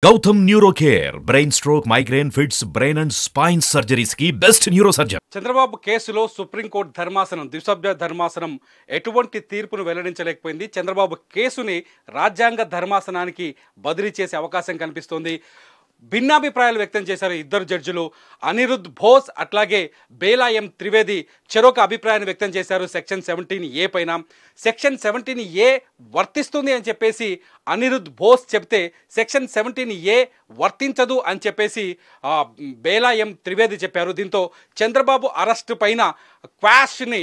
Gautam Neurocare, brain stroke, migraine, fits, brain and spine surgeries की best neurosurgeon. Chandrababu కేసులో supreme court ధర్మాసనం ద్విసభ్య ధర్మాసనం ఎటువంటి తీర్పును వెల్లడించలేకపోయింది. చంద్రబాబు కేసుని రాజ్యాంగ ధర్మాసనానికి బదిలీ చేసే అవకాశం కనిపిస్తోంది. భిన్నాభిప్రాయాలు వ్యక్తం చేశారు ఇద్దరు జడ్జిలు. అనిరుద్ బోస్ అట్లాగే బేలా ఎం త్రివేది చెరొక అభిప్రాయాన్ని వ్యక్తం చేశారు సెక్షన్ 17A పైన. సెక్షన్ 17A వర్తిస్తుంది అని చెప్పేసి అనిరుద్ బోస్ చెప్తే సెక్షన్ 17A వర్తించదు అని చెప్పేసి బేలా ఎం త్రివేది చెప్పారు. దీంతో చంద్రబాబు అరెస్టు పైన క్వాష్ని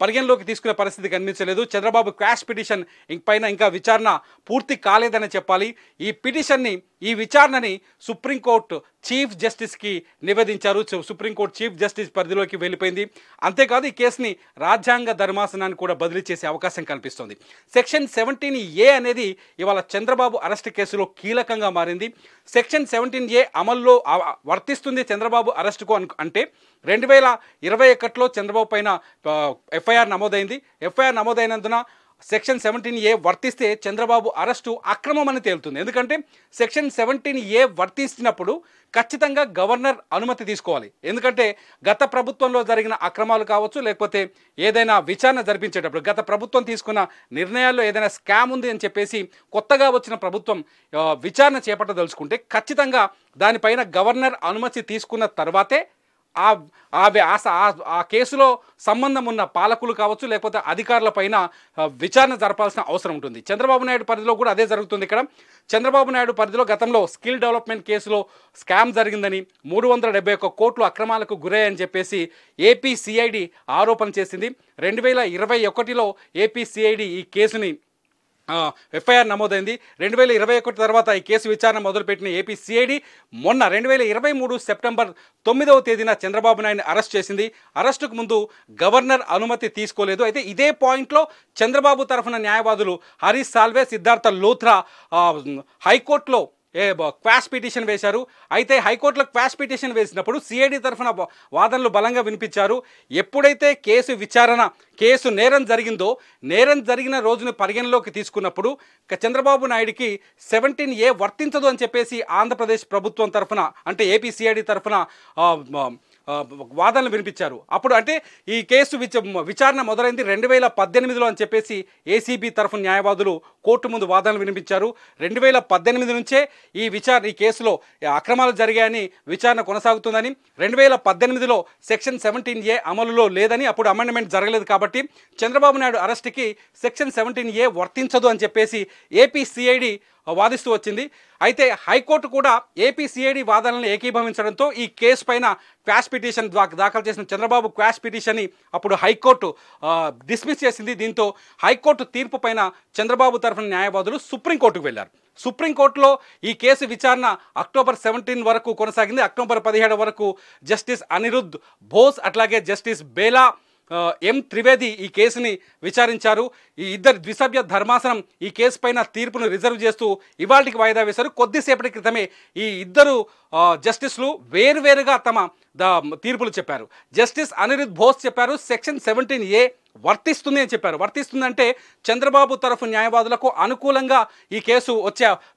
పరిగణలోకి తీసుకునే పరిస్థితి కనిపించలేదు. చంద్రబాబు క్వాష్ పిటిషన్ పైన ఇంకా విచారణ పూర్తి కాలేదని చెప్పాలి. ఈ విచారణని సుప్రీంకోర్టు చీఫ్ జస్టిస్కి నివేదించారు. సుప్రీంకోర్టు చీఫ్ జస్టిస్ పరిధిలోకి వెళ్ళిపోయింది. అంతేకాదు ఈ కేసుని రాజ్యాంగ ధర్మాసనాన్ని కూడా బదిలీ చేసే అవకాశం కనిపిస్తుంది. సెక్షన్ 17A అనేది ఇవాళ చంద్రబాబు అరెస్ట్ కేసులో కీలకంగా మారింది. సెక్షన్ 17A అమల్లో వర్తిస్తుంది చంద్రబాబు అరెస్టుకు అంటే 2021లో చంద్రబాబు పైన ఎఫ్ఐఆర్ నమోదైంది. ఎఫ్ఐఆర్ నమోదైనందున సెక్షన్ 17A వర్తిస్తే చంద్రబాబు అరెస్టు అక్రమం అని తేలుతుంది. ఎందుకంటే సెక్షన్ 17A వర్తించినప్పుడు ఖచ్చితంగా గవర్నర్ అనుమతి తీసుకోవాలి. ఎందుకంటే గత ప్రభుత్వంలో జరిగిన అక్రమాలు కావచ్చు, లేకపోతే ఏదైనా విచారణ జరిపించేటప్పుడు గత ప్రభుత్వం తీసుకున్న నిర్ణయాల్లో ఏదైనా స్కామ్ ఉంది అని చెప్పేసి కొత్తగా వచ్చిన ప్రభుత్వం విచారణ చేపట్టదలుచుకుంటే ఖచ్చితంగా దానిపైన గవర్నర్ అనుమతి తీసుకున్న తర్వాతే ఆ కేసులో సంబంధం ఉన్న పాలకులు కావచ్చు, లేకపోతే అధికారుల పైన విచారణ జరపాల్సిన అవసరం ఉంటుంది. చంద్రబాబు నాయుడు పరిధిలో కూడా అదే జరుగుతుంది. ఇక్కడ చంద్రబాబు నాయుడు పరిధిలో గతంలో స్కిల్ డెవలప్మెంట్ కేసులో స్కామ్ జరిగిందని 371 కోట్లు అక్రమాలకు గురయ్యని చెప్పేసి ఏపీ సిఐడి ఆరోపణ చేసింది. 2021లో ఏపీ సిఐడి ఈ కేసుని ఎఫ్ఐఆర్ నమోదైంది. 2021 తర్వాత ఈ కేసు విచారణ మొదలుపెట్టిన ఏపీ సిఐడి మొన్న 2023 సెప్టెంబర్ 9వ తేదీన చంద్రబాబు నాయుడిని అరెస్ట్ చేసింది. అరెస్టుకు ముందు గవర్నర్ అనుమతి తీసుకోలేదు. అయితే ఇదే పాయింట్లో చంద్రబాబు తరఫున న్యాయవాదులు హరీష్ సాల్వే, సిద్ధార్థ లోథ్రా హైకోర్టులో క్వాష్ పిటిషన్ వేశారు. అయితే హైకోర్టులో క్వాష్ పిటిషన్ వేసినప్పుడు సిఐడి తరఫున వాదనలు బలంగా వినిపించారు. ఎప్పుడైతే కేసు నేరం జరిగిందో, నేరం జరిగిన రోజును పరిగణలోకి తీసుకున్నప్పుడు చంద్రబాబు నాయుడికి 17A వర్తించదు అని చెప్పేసి ఆంధ్రప్రదేశ్ ప్రభుత్వం తరఫున అంటే ఏపీ సిఐడి తరఫున వాదనలు వినిపించారు. అప్పుడు అంటే ఈ కేసు విచారణ మొదలైంది 2018లో అని చెప్పేసి ఏసీబీ తరఫు న్యాయవాదులు కోర్టు ముందు వాదనలు వినిపించారు. 2018 నుంచే ఈ కేసులో అక్రమాలు జరిగాయని విచారణ కొనసాగుతుందని, 2018లో సెక్షన్ 17A అమలులో లేదని, అప్పుడు అమెండ్మెంట్ జరగలేదు కాబట్టి చంద్రబాబు నాయుడు అరెస్ట్కి సెక్షన్ 17A వర్తించదు అని చెప్పేసి ఏపీ సిఐడి వాదిస్తూ వచ్చింది. అయితే హైకోర్టు కూడా ఏపీ సిఐడి వాదనలను ఏకీభవించడంతో ఈ కేసు పైన క్వాష్ పిటిషన్ దాఖలు చేసిన చంద్రబాబు క్వాష్ పిటిషన్ని అప్పుడు హైకోర్టు డిస్మిస్ చేసింది. దీంతో హైకోర్టు తీర్పు పైన చంద్రబాబు తరఫున న్యాయవాదులు సుప్రీంకోర్టుకు వెళ్లారు. సుప్రీంకోర్టులో ఈ కేసు విచారణ అక్టోబర్ 17 వరకు కొనసాగింది. అక్టోబర్ 17 వరకు జస్టిస్ అనిరుద్ బోస్ అట్లాగే జస్టిస్ బేలా ఎం త్రివేది ఈ కేసుని విచారించారు. ఈ ఇద్దరు ద్విసభ్య ధర్మాసనం ఈ కేసు పైన తీర్పును రిజర్వ్ చేస్తూ ఇవాళకి వాయిదా వేశారు. కొద్దిసేపటి క్రితమే ఈ ఇద్దరు జస్టిస్లు వేరువేరుగా తమ తీర్పులు చెప్పారు. జస్టిస్ అనిరుద్ బోస్ చెప్పారు సెక్షన్ 17A వర్తిస్తుంది అని చెప్పారు. వర్తిస్తుందంటే చంద్రబాబు తరఫు న్యాయవాదులకు అనుకూలంగా ఈ కేసు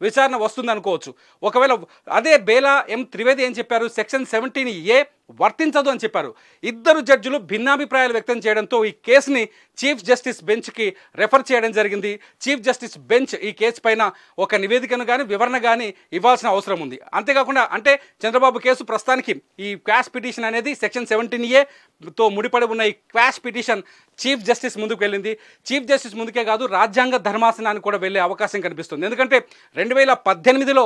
విచారణ వస్తుంది అనుకోవచ్చు. ఒకవేళ అదే బేలా ఎం త్రివేది ఏం చెప్పారు, సెక్షన్ 17A వర్తించదు అని చెప్పారు. ఇద్దరు జడ్జిలు భిన్నాభిప్రాయాలు వ్యక్తం చేయడంతో ఈ కేసుని చీఫ్ జస్టిస్ బెంచ్కి రెఫర్ చేయడం జరిగింది. చీఫ్ జస్టిస్ బెంచ్ ఈ కేసు పైన ఒక నివేదికను కానీ వివరణ కానీ ఇవ్వాల్సిన అవసరం ఉంది. అంతేకాకుండా అంటే చంద్రబాబు కేసు ప్రస్తుతానికి ఈ క్వాష్ పిటిషన్ అనేది సెక్షన్ 17Aతో ముడిపడి ఉన్న ఈ క్వాష్ పిటిషన్ చీఫ్ జస్టిస్ ముందుకు వెళ్ళింది. చీఫ్ జస్టిస్ ముందుకే కాదు రాజ్యాంగ ధర్మాసనానికి కూడా వెళ్ళే అవకాశం కనిపిస్తుంది. ఎందుకంటే 2018లో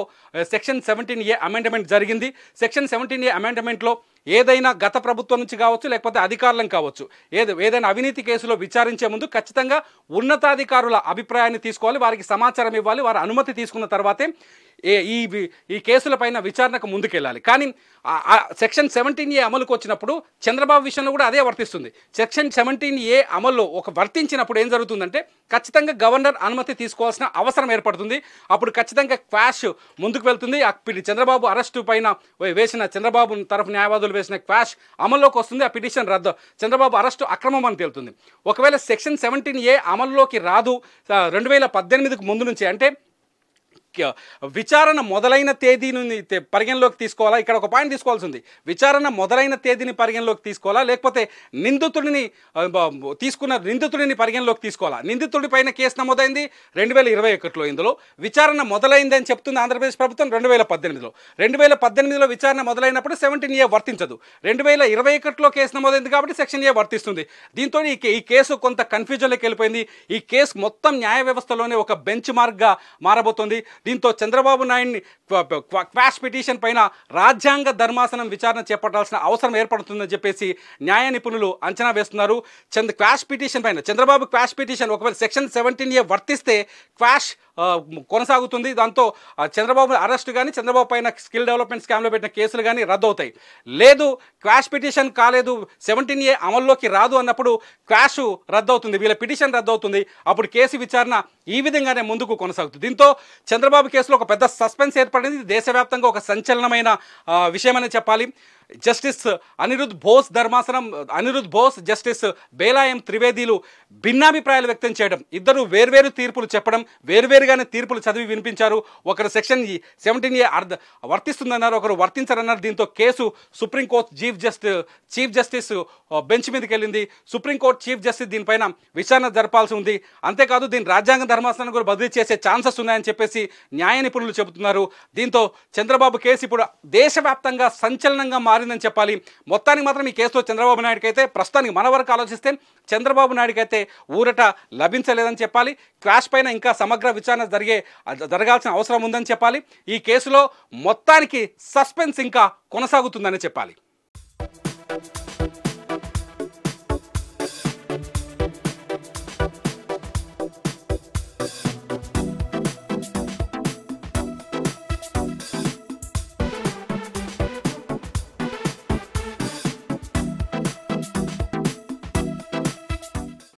సెక్షన్ 17A అమెండ్మెంట్ జరిగింది. సెక్షన్ 17A అమెండ్మెంట్లో ఏదైనా గత ప్రభుత్వం నుంచి కావచ్చు, లేకపోతే అధికారులం కావచ్చు, ఏదైనా అవినీతి కేసులో విచారించే ముందు ఖచ్చితంగా ఉన్నతాధికారుల అభిప్రాయాన్ని తీసుకోవాలి, వారికి సమాచారం ఇవ్వాలి, వారి అనుమతి తీసుకున్న తర్వాతే ఈ కేసులపైన విచారణకు ముందుకెళ్ళాలి. కానీ సెక్షన్ 17A అమలుకు వచ్చినప్పుడు చంద్రబాబు విషయంలో కూడా అదే వర్తిస్తుంది. సెక్షన్ 17A అమల్లో వర్తించినప్పుడు ఏం జరుగుతుందంటే ఖచ్చితంగా గవర్నర్ అనుమతి తీసుకోవాల్సిన అవసరం ఏర్పడుతుంది. అప్పుడు ఖచ్చితంగా క్వాష్ ముందుకు వెళ్తుంది. చంద్రబాబు అరెస్టు పైన చంద్రబాబు తరఫు న్యాయవాదులు వేసిన క్వాష్ అమల్లోకి వస్తుంది. ఆ పిటిషన్ రద్దు, చంద్రబాబు అరెస్టు అక్రమం అని తేలుతుంది. ఒకవేళ సెక్షన్ 17A అమల్లోకి రాదు 2018కు ముందు నుంచి అంటే విచారణ మొదలైన తేదీని పరిగణలోకి తీసుకోవాలా? ఇక్కడ ఒక పాయింట్ తీసుకోవాల్సి ఉంది. విచారణ మొదలైన తేదీని పరిగణలోకి తీసుకోవాలా, లేకపోతే నిందితుడిని పరిగణలోకి తీసుకోవాలా? నిందితుడి పైన కేసు నమోదైంది 2021లో. ఇందులో విచారణ మొదలైంది అని చెప్తుంది ఆంధ్రప్రదేశ్ ప్రభుత్వం 2018లో. 2018లో విచారణ మొదలైనప్పుడు 17A వర్తించదు. 2021లో కేసు నమోదైంది కాబట్టి సెక్షన్ A వర్తిస్తుంది. దీంతో ఈ కేసు కొంత కన్ఫ్యూజన్లోకి వెళ్ళిపోయింది. ఈ కేసు మొత్తం న్యాయ వ్యవస్థలోనే ఒక బెంచ్ మార్క్గా మారబోతోంది. దీంతో చంద్రబాబు నాయుడిని క్వాష్ పిటిషన్ పైన రాజ్యాంగ ధర్మాసనం విచారణ చేపట్టాల్సిన అవసరం ఏర్పడుతుందని చెప్పేసి న్యాయ నిపుణులు అంచనా వేస్తున్నారు. క్వాష్ పిటిషన్ పైన చంద్రబాబు క్వాష్ పిటిషన్ ఒకవేళ సెక్షన్ 17A వర్తిస్తే క్వాష్ కొనసాగుతుంది. దాంతో చంద్రబాబు అరెస్ట్ కానీ చంద్రబాబు పైన స్కిల్ డెవలప్మెంట్ స్కామ్లో పెట్టిన కేసులు కానీ రద్దు అవుతాయి. లేదు క్వాష్ పిటిషన్ కాలేదు, 17A అమల్లోకి రాదు అన్నప్పుడు క్వాష్ రద్దు అవుతుంది, వీళ్ళ పిటిషన్ రద్దు అవుతుంది. అప్పుడు కేసు విచారణ ఈ విధంగానే ముందుకు కొనసాగుతుంది. దీంతో చంద్రబాబు కేసులో ఒక పెద్ద సస్పెన్స్ ఏర్పడింది. దేశవ్యాప్తంగా ఒక సంచలనమైన విషయమని చెప్పాలి. జస్టిస్ అనిరుద్ బోస్ ధర్మాసనం, అనిరుద్ బోస్, జస్టిస్ బేలాయం త్రివేదీలు భిన్నాభిప్రాయాలు వ్యక్తం చేయడం, ఇద్దరు వేర్వేరు తీర్పులు చెప్పడం, వేరువేరుగానే తీర్పులు చదివి వినిపించారు. ఒకరు సెక్షన్ 17A వర్తిస్తుందన్నారు, ఒకరు వర్తించరన్నారు. దీంతో case supreme court chief justice bench మీదకి వెళ్ళింది. సుప్రీంకోర్టు చీఫ్ జస్టిస్ దీనిపైన విచారణ జరపాల్సి ఉంది. అంతేకాదు దీని రాజ్యాంగ ధర్మాసనం కూడా బదిలీ చేసే ఛాన్సెస్ ఉన్నాయని చెప్పేసి న్యాయ నిపుణులు చెబుతున్నారు. దీంతో చంద్రబాబు కేసు ఇప్పుడు దేశవ్యాప్తంగా సంచలనంగా మారిందని చెప్పాలి. మొత్తానికి మాత్రం ఈ కేసులో చంద్రబాబు నాయుడుకి అయితే ప్రస్తుతానికి మన వరకు ఆలోచిస్తే చంద్రబాబు నాయుడుకి అయితే ఊరట లభించలేదని చెప్పాలి. క్వాష్ పైన ఇంకా సమగ్ర విచారణ జరగాల్సిన అవసరం ఉందని చెప్పాలి. ఈ కేసులో మొత్తానికి సస్పెన్స్ ఇంకా కొనసాగుతుందని చెప్పాలి.